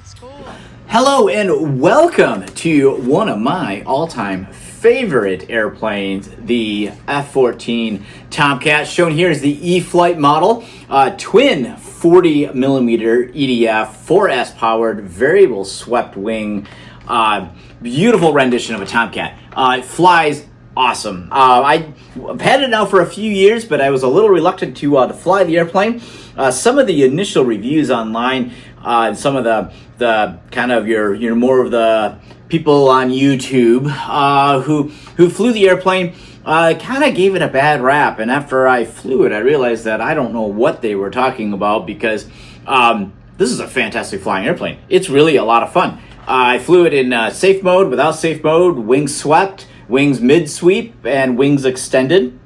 That's cool. Hello and welcome to one of my all-time favorite airplanes, the F-14 Tomcat. Shown here is the E-flite model, twin 40 millimeter EDF 4S powered variable swept wing, beautiful rendition of a Tomcat. It flies awesome. I've had it now for a few years, but I was a little reluctant to fly the airplane. Some of the initial reviews online, some of the kind of your more of the people on YouTube who flew the airplane kind of gave it a bad rap. And after I flew it, I realized that I don't know what they were talking about, because this is a fantastic flying airplane. It's really a lot of fun. I flew it in safe mode, without safe mode, wings swept, wings mid-sweep, and wings extended.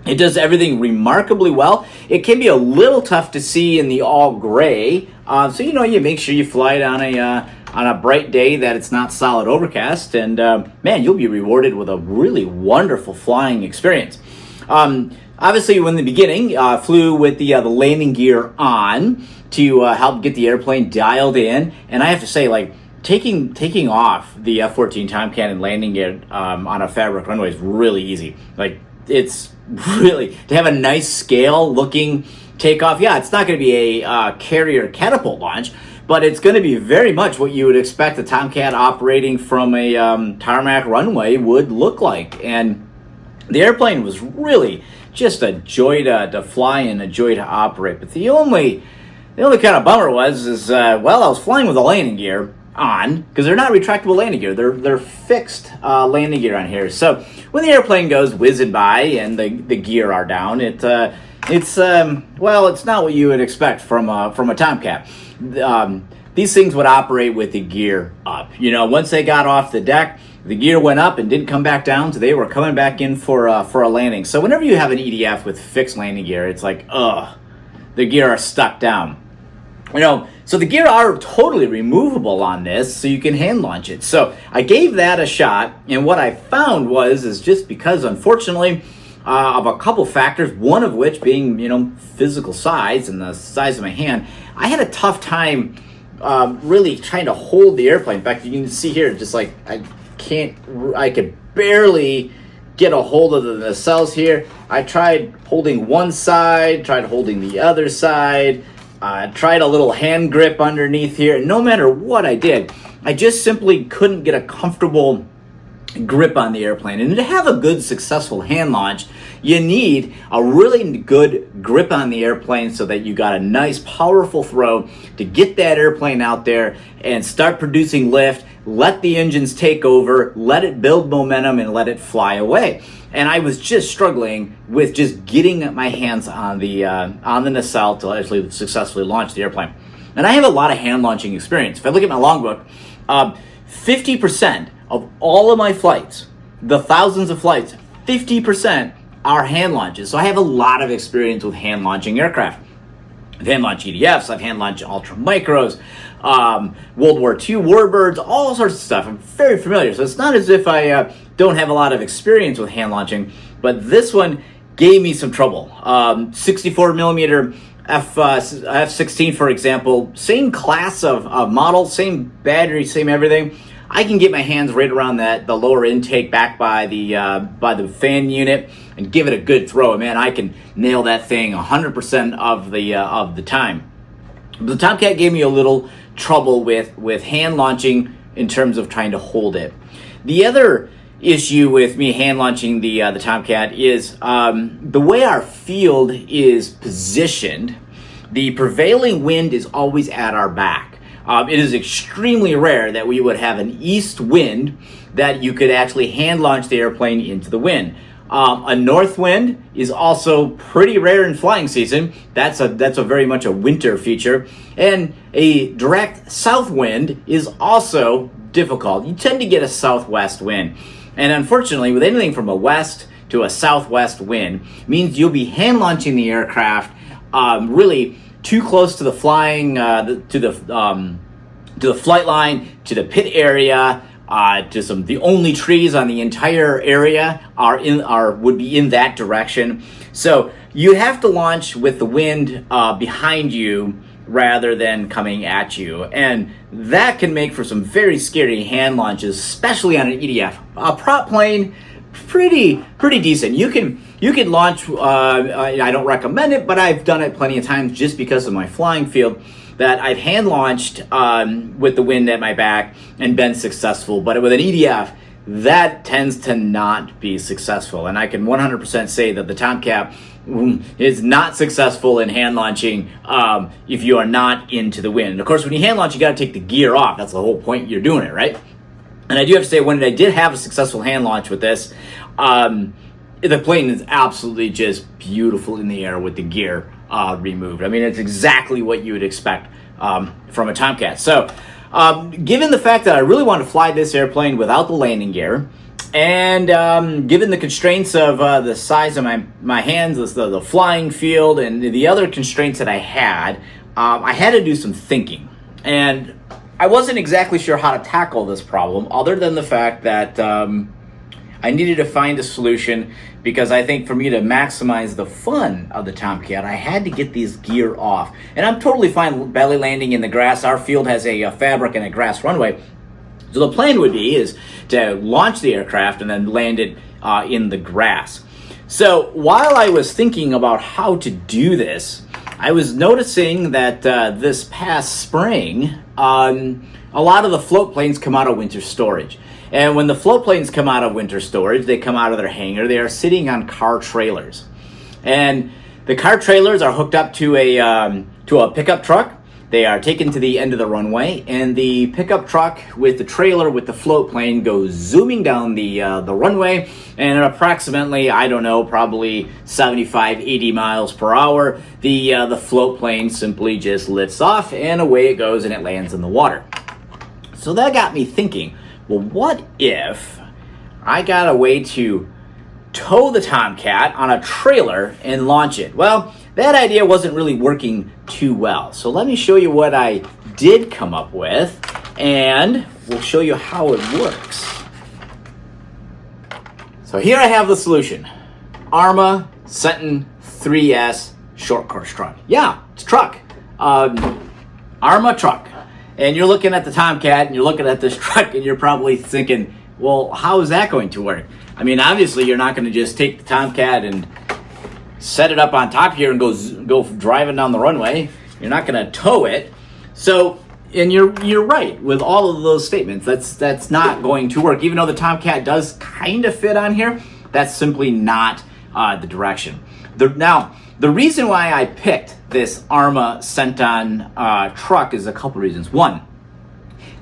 It does everything remarkably well. It can be a little tough to see in the all gray, so you make sure you fly it on a bright day that it's not solid overcast, and man, you'll be rewarded with a really wonderful flying experience. Obviously, in the beginning, flew with the landing gear on to help get the airplane dialed in, and I have to say, like, taking off the F-14 Tomcat and landing it on a fabric runway is really easy. Like, it's really, to have a nice scale looking takeoff. Yeah, it's not going to be a carrier catapult launch, but it's going to be very much what you would expect a Tomcat operating from a tarmac runway would look like. And the airplane was really just a joy to fly and a joy to operate. But the only kind of bummer was I was flying with a landing gear on, because they're not retractable landing gear. They're fixed landing gear on here. So when the airplane goes whizzing by and the gear are down, it's not what you would expect from a Tomcat. These things would operate with the gear up. Once they got off the deck, the gear went up and didn't come back down, so they were coming back in for a landing. So whenever you have an EDF with fixed landing gear, it's like, the gear are stuck down. So the gear are totally removable on this, so you can hand launch it. So I gave that a shot, and what I found is just because, unfortunately, of a couple factors, one of which being, physical size and the size of my hand, I had a tough time really trying to hold the airplane. In fact, you can see here, just like I could barely get a hold of the nacelles here. I tried holding one side, tried holding the other side, tried a little hand grip underneath here, and no matter what I did, I just simply couldn't get a comfortable grip on the airplane. And to have a good, successful hand launch, you need a really good grip on the airplane so that you got a nice, powerful throw to get that airplane out there and start producing lift, let the engines take over, let it build momentum, and let it fly away. And I was just struggling with just getting my hands on the nacelle to actually successfully launch the airplane. And I have a lot of hand launching experience. If I look at my logbook, 50% of all of my flights, the thousands of flights, 50% are hand launches. So I have a lot of experience with hand launching aircraft. I've hand launched EDFs, I've hand launched Ultra Micros, World War II Warbirds, all sorts of stuff. I'm very familiar. So it's not as if I don't have a lot of experience with hand launching, but this one gave me some trouble. 64 millimeter F-16, for example, same class of model, same battery, same everything. I can get my hands right around the lower intake back by the fan unit and give it a good throw. Man, I can nail that thing 100% of the time. The Tomcat gave me a little trouble with hand launching in terms of trying to hold it. The other issue with me hand launching the Tomcat is the way our field is positioned. The prevailing wind is always at our back. It is extremely rare that we would have an east wind that you could actually hand launch the airplane into the wind. A north wind is also pretty rare in flying season. That's a very much a winter feature. And a direct south wind is also difficult. You tend to get a southwest wind. And unfortunately, with anything from a west to a southwest wind, means you'll be hand launching the aircraft really too close to the flying, to the flight line, to the pit area, the only trees on the entire area would be in that direction. So you have to launch with the wind behind you rather than coming at you. And that can make for some very scary hand launches, especially on an EDF. A prop plane, pretty decent. You can launch, I don't recommend it, but I've done it plenty of times just because of my flying field, that I've hand launched with the wind at my back and been successful. But with an EDF, that tends to not be successful. And I can 100% say that the Tomcat is not successful in hand launching if you are not into the wind. And of course, when you hand launch, you got to take the gear off. That's the whole point you're doing it, right? And I do have to say, when I did have a successful hand launch with this, the plane is absolutely just beautiful in the air with the gear removed. I mean, it's exactly what you would expect from a Tomcat. So given the fact that I really want to fly this airplane without the landing gear, and given the constraints of the size of my hands, the flying field, and the other constraints that I had to do some thinking. And I wasn't exactly sure how to tackle this problem, other than the fact that I needed to find a solution, because I think for me to maximize the fun of the Tomcat, I had to get these gear off. And I'm totally fine belly landing in the grass. Our field has a fabric and a grass runway. So the plan would be is to launch the aircraft and then land it in the grass. So while I was thinking about how to do this, I was noticing that this past spring, a lot of the float planes come out of winter storage. And when the float planes come out of winter storage, they come out of their hangar, they are sitting on car trailers. And the car trailers are hooked up to a pickup truck. They are taken to the end of the runway, and the pickup truck with the trailer with the float plane goes zooming down the runway, and at approximately, I don't know, probably 75, 80 miles per hour, the float plane simply just lifts off, and away it goes, and it lands in the water. So that got me thinking, well, what if I got a way to tow the Tomcat on a trailer and launch it? Well, that idea wasn't really working too well. So let me show you what I did come up with, and we'll show you how it works. So here I have the solution. ARRMA Senton 3S short course truck. Yeah, it's a truck. ARRMA truck. And you're looking at the Tomcat and you're looking at this truck and you're probably thinking, well, how is that going to work? I mean, obviously you're not going to just take the Tomcat and set it up on top here and go driving down the runway. You're not going to tow it. So, and you're right with all of those statements. That's not going to work. Even though the Tomcat does kind of fit on here, that's simply not the direction. Now, the reason why I picked this ARRMA Senton truck is a couple reasons. One,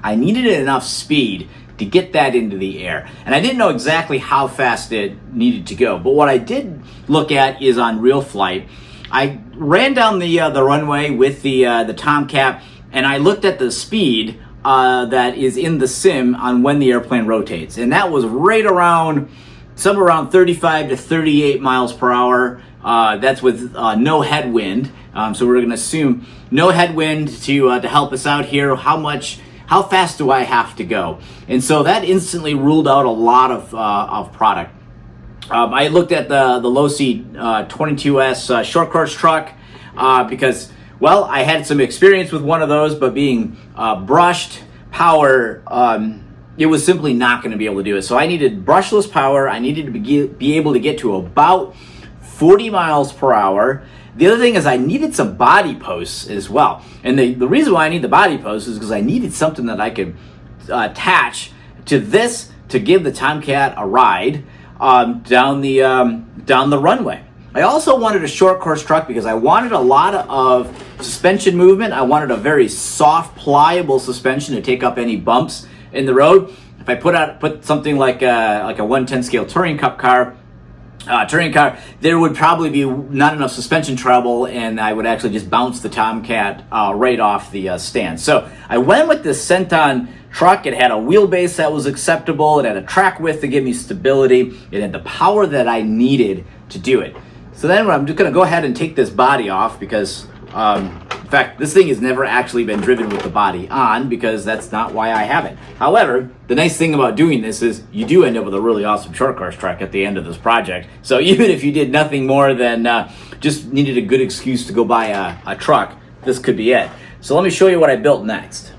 I needed enough speed to get that into the air. And I didn't know exactly how fast it needed to go. But what I did look at is on real flight. I ran down the runway with the Tomcat, and I looked at the speed that is in the sim on when the airplane rotates. And that was right around, somewhere around 35 to 38 miles per hour. That's with no headwind. So we're going to assume no headwind to help us out here. How fast do I have to go? And so that instantly ruled out a lot of product. I looked at the low-C 22S short course truck because, well, I had some experience with one of those, but being brushed power, it was simply not going to be able to do it. So I needed brushless power. I needed to be able to get to about 40 miles per hour. The other thing is I needed some body posts as well. And the reason why I need the body posts is because I needed something that I could attach to this to give the Tomcat a ride down the runway. I also wanted a short course truck because I wanted a lot of suspension movement. I wanted a very soft, pliable suspension to take up any bumps in the road. If I put something like a 110 scale touring car, there would probably be not enough suspension treble, and I would actually just bounce the Tomcat right off the stand. So I went with this Senton truck. It had a wheelbase that was acceptable. It had a track width to give me stability. It had the power that I needed to do it. So then I'm just going to go ahead and take this body off because, in fact, this thing has never actually been driven with the body on because that's not why I have it. However, the nice thing about doing this is you do end up with a really awesome short course truck at the end of this project. So even if you did nothing more than just needed a good excuse to go buy a truck, this could be it. So let me show you what I built next.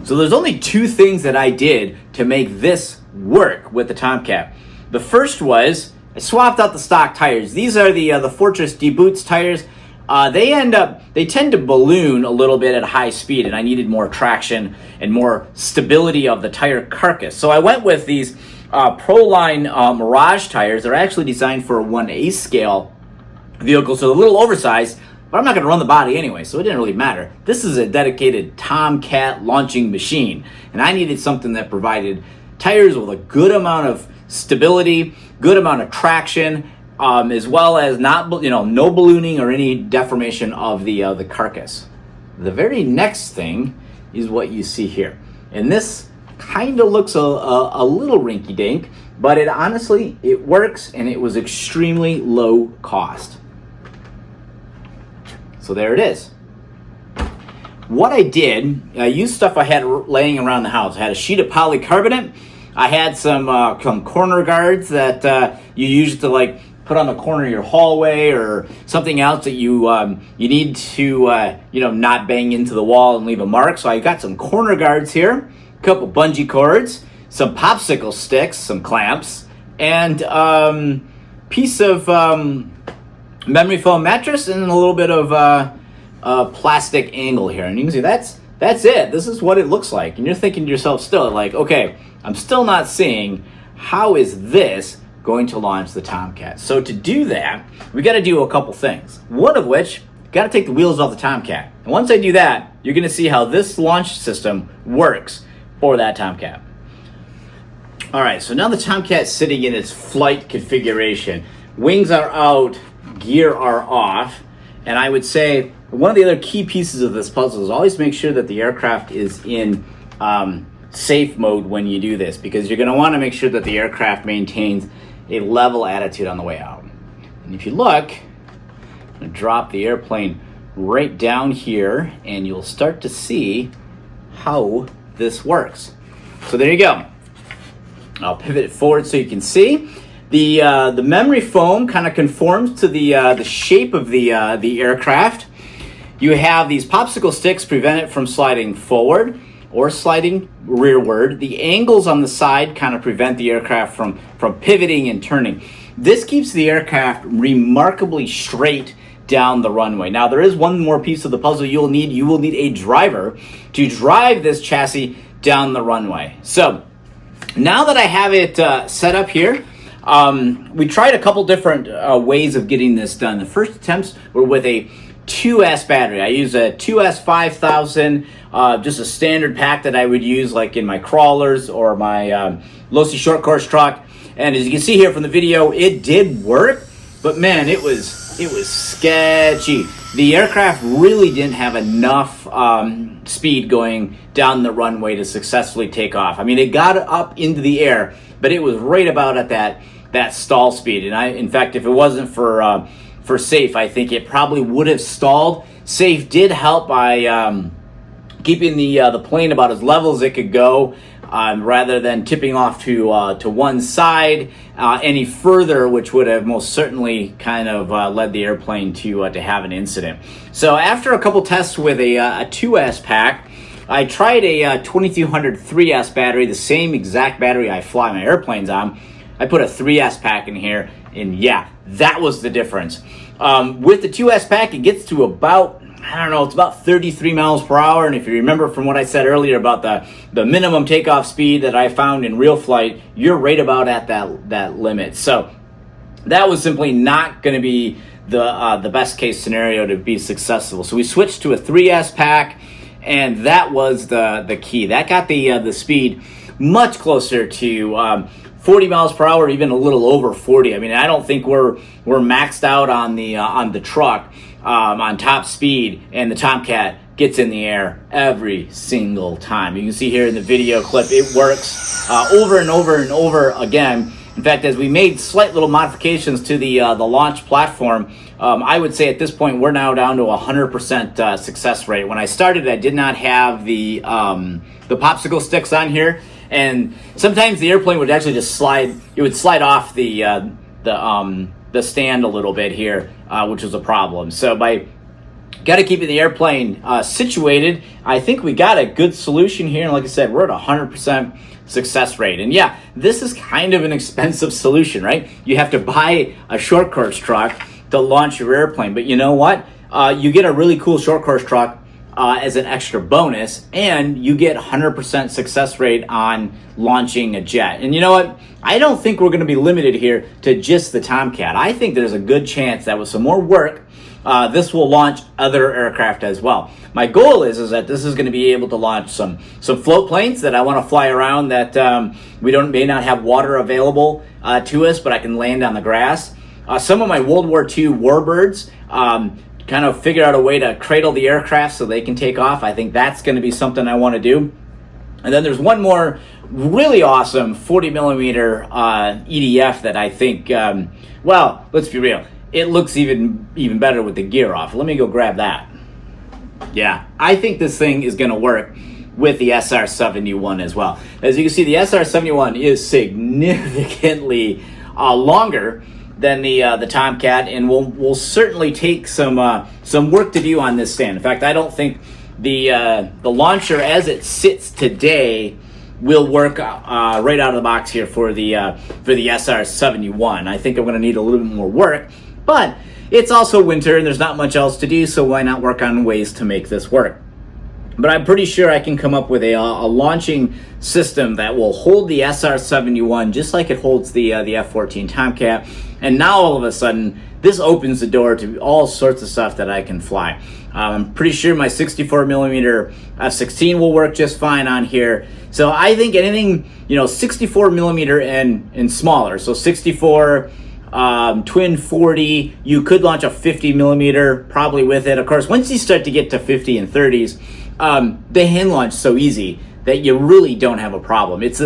So there's only two things that I did to make this work with the Tomcat. The first was I swapped out the stock tires. These are the Fortress D-Boots tires. They tend to balloon a little bit at high speed, and I needed more traction and more stability of the tire carcass. So I went with these Proline Mirage tires. They're actually designed for a 1/8 scale vehicle, so they're a little oversized, but I'm not going to run the body anyway, so it didn't really matter. This is a dedicated Tomcat launching machine, and I needed something that provided tires with a good amount of stability, good amount of traction, as well as no ballooning or any deformation of the carcass. The very next thing is what you see here, and this kind of looks a little rinky-dink, but it works, and it was extremely low cost. So there it is. What I did, I used stuff I had laying around the house. I had a sheet of polycarbonate. I had some corner guards that you use to put on the corner of your hallway, or something else that you need to not bang into the wall and leave a mark. So I got some corner guards here, a couple bungee cords, some popsicle sticks, some clamps, and piece of memory foam mattress, and a little bit of plastic angle here. And you can see that's it. This is what it looks like. And you're thinking to yourself still, like, okay, I'm still not seeing how is this going to launch the Tomcat. So to do that, we got to do a couple things. One of which, got to take the wheels off the Tomcat. And once I do that, you're going to see how this launch system works for that Tomcat. All right, so now the Tomcat's sitting in its flight configuration. Wings are out, gear are off, and I would say one of the other key pieces of this puzzle is always make sure that the aircraft is in safe mode when you do this, because you're going to want to make sure that the aircraft maintains a level attitude on the way out. And if you look, I'm going to drop the airplane right down here, and you'll start to see how this works. So there you go. I'll pivot it forward so you can see. The memory foam kind of conforms to the shape of the aircraft. You have these popsicle sticks prevent it from sliding forward or sliding rearward. The angles on the side kind of prevent the aircraft from pivoting and turning. This keeps the aircraft remarkably straight down the runway. Now, there is one more piece of the puzzle you will need a driver to drive this chassis down the runway. So now that I have it set up here, we tried a couple different ways of getting this done. The first attempts were with a 2S battery. I use a 2S 5000, just a standard pack that I would use like in my crawlers or my low-C short course truck. And as you can see here from the video, it did work, but man, it was sketchy. The aircraft really didn't have enough speed going down the runway to successfully take off. I mean, it got up into the air, but it was right about at that stall speed. And in fact, if it wasn't for SAFE, I think it probably would have stalled. SAFE did help by keeping the plane about as level as it could go, rather than tipping off to one side any further, which would have most certainly kind of led the airplane to have an incident. So after a couple tests with a 2S pack, I tried a 2200 3S battery, the same exact battery I fly my airplanes on. I put a 3S pack in here, and yeah, that was the difference. With the 2S pack, it gets to about, it's about 33 miles per hour. And if you remember from what I said earlier about the minimum takeoff speed that I found in real flight, you're right about at that limit. So that was simply not going to be the best case scenario to be successful. So we switched to a 3S pack, and that was the key. That got the speed much closer to 40 miles per hour, even a little over 40. I mean, I don't think we're maxed out on the truck on top speed, and the Tomcat gets in the air every single time. You can see here in the video clip, it works over and over and over again. In fact, as we made slight little modifications to the launch platform, I would say at this point we're now down to 100% success rate. When I started, I did not have the popsicle sticks on here, and sometimes the airplane would actually just slide. It would slide off the stand a little bit here, which was a problem. So by got to keep the airplane situated. I think we got a good solution here. And like I said, we're at 100% success rate. And yeah, this is kind of an expensive solution, right? You have to buy a short course truck to launch your airplane. But you know what? You get a really cool short course truck as an extra bonus, and you get 100% success rate on launching a jet. And you know what? I don't think we're going to be limited here to just the Tomcat. I think there's a good chance that with some more work, this will launch other aircraft as well. My goal is that this is going to be able to launch some float planes that I want to fly around that may not have water available to us, but I can land on the grass. Some of my World War II warbirds, kind of figure out a way to cradle the aircraft so they can take off. I think that's going to be something I want to do. And then there's one more really awesome 40 millimeter EDF that I think, well, let's be real. It looks even better with the gear off. Let me go grab that. Yeah, I think this thing is going to work with the SR-71 as well. As you can see, the SR-71 is significantly longer than the Tomcat, and we'll certainly take some work to do on this stand. In fact, I don't think the launcher as it sits today will work right out of the box here for the SR-71. I think I'm going to need a little bit more work, but it's also winter and there's not much else to do, so why not work on ways to make this work? But I'm pretty sure I can come up with a launching system that will hold the SR-71 just like it holds the F-14 Tomcat. And now all of a sudden, this opens the door to all sorts of stuff that I can fly. I'm pretty sure my 64 millimeter F-16 will work just fine on here. So I think anything, 64 millimeter and smaller. So 64, twin 40, you could launch a 50 millimeter probably with it. Of course, once you start to get to 50 and 30s, the hand launch is so easy that you really don't have a problem. It's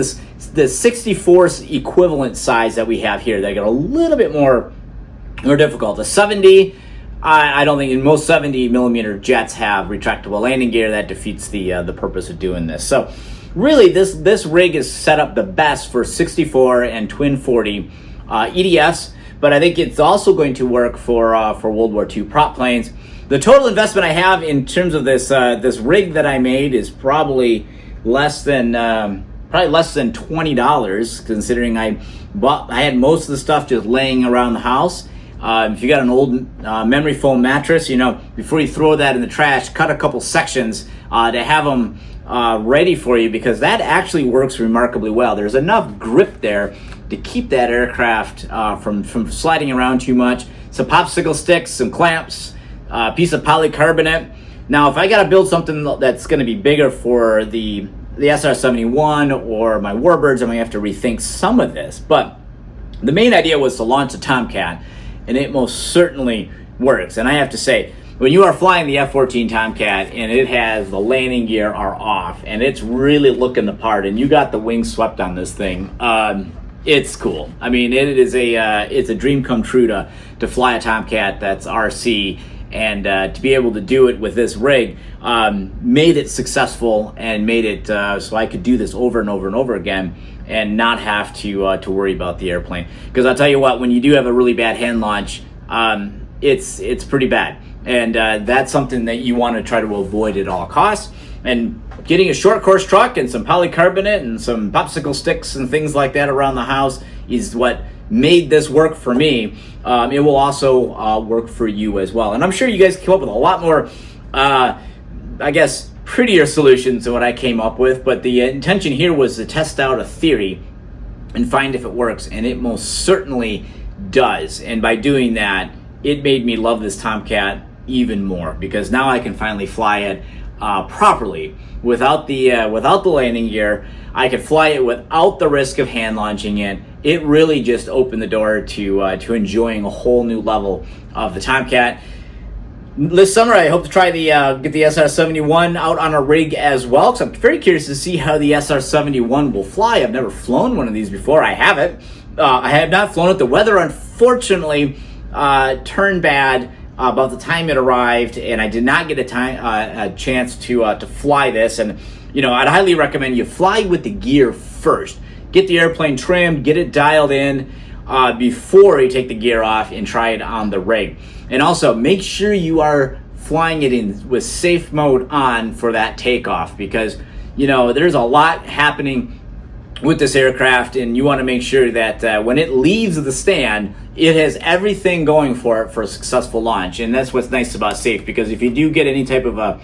the 64 equivalent size that we have here that got a little bit more difficult. The 70, I don't think most 70 millimeter jets have retractable landing gear. That defeats the purpose of doing this. So really this rig is set up the best for 64 and twin 40 EDFs, but I think it's also going to work for World War II prop planes. The total investment I have in terms of this rig that I made is probably less than $20, considering I had most of the stuff just laying around the house. If you got an old memory foam mattress, before you throw that in the trash, cut a couple sections to have them ready for you, because that actually works remarkably well. There's enough grip there to keep that aircraft from sliding around too much. Some popsicle sticks, some clamps, a piece of polycarbonate. Now, if I got to build something that's going to be bigger for the SR-71 or my warbirds, I'm going to have to rethink some of this. But the main idea was to launch a Tomcat, and it most certainly works. And I have to say, when you are flying the F-14 Tomcat and it has the landing gear are off and it's really looking the part, and you got the wings swept on this thing, it's cool. I mean, it's a dream come true to fly a Tomcat that's RC. And to be able to do it with this rig made it successful and made it so I could do this over and over and over again and not have to worry about the airplane. Because I'll tell you what, when you do have a really bad hand launch, it's pretty bad. And that's something that you want to try to avoid at all costs. And getting a short course truck and some polycarbonate and some popsicle sticks and things like that around the house is what made this work for me. It will also work for you as well. And I'm sure you guys came up with a lot more, prettier solutions than what I came up with. But the intention here was to test out a theory and find if it works. And it most certainly does. And by doing that, it made me love this Tomcat even more, because now I can finally fly it properly without the landing gear. I could fly it without the risk of hand launching it. It really just opened the door to enjoying a whole new level of the Tomcat. This summer, I hope to try get the SR-71 out on a rig as well, because I'm very curious to see how the SR-71 will fly. I've never flown one of these before. I haven't. I have not flown it. The weather, unfortunately, turned bad about the time it arrived, and I did not get a chance to fly this. And I'd highly recommend you fly with the gear first. Get the airplane trimmed, get it dialed in before you take the gear off and try it on the rig. And also, make sure you are flying it in with safe mode on for that takeoff, because you know there's a lot happening with this aircraft, and you want to make sure that when it leaves the stand, it has everything going for it for a successful launch. And that's what's nice about safe, because if you do get any type of a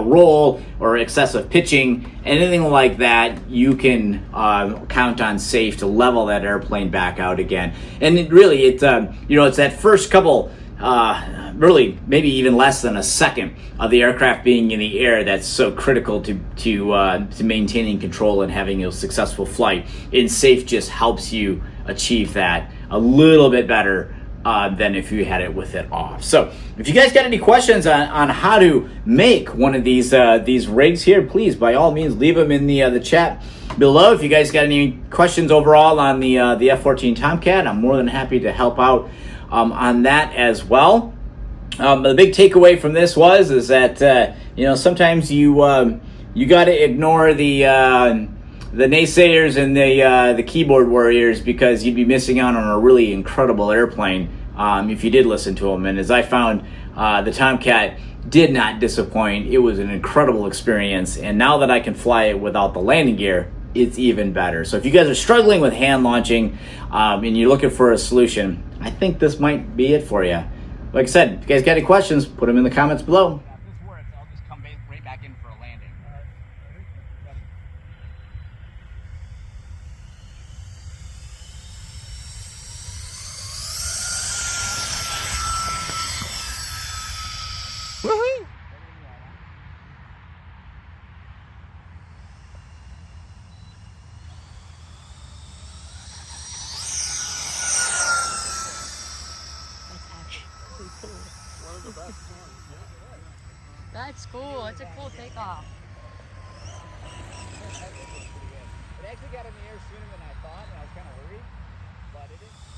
roll or excessive pitching, anything like that, you can count on safe to level that airplane back out again. And it's that first couple, really maybe even less than a second of the aircraft being in the air that's so critical to maintaining control and having a successful flight. And safe just helps you achieve that a little bit better than if you had it with it off. So if you guys got any questions on how to make one of these rigs here, please by all means leave them in the chat below. If you guys got any questions overall on the F-14 Tomcat, I'm more than happy to help out on that as well. The big takeaway from this is that sometimes you got to ignore the naysayers and the keyboard warriors, because you'd be missing out on a really incredible airplane if you did listen to them. And as I found, the Tomcat did not disappoint. It was an incredible experience, and now that I can fly it without the landing gear, it's even better. So if you guys are struggling with hand launching and you're looking for a solution, I think this might be it for you. Like I said, if you guys got any questions, put them in the comments below. If this works, I'll just come right back in for a landing. Woohoo! That's cool. It's a cool takeoff. It actually got in the air sooner than I thought, and I was kind of worried, but it is.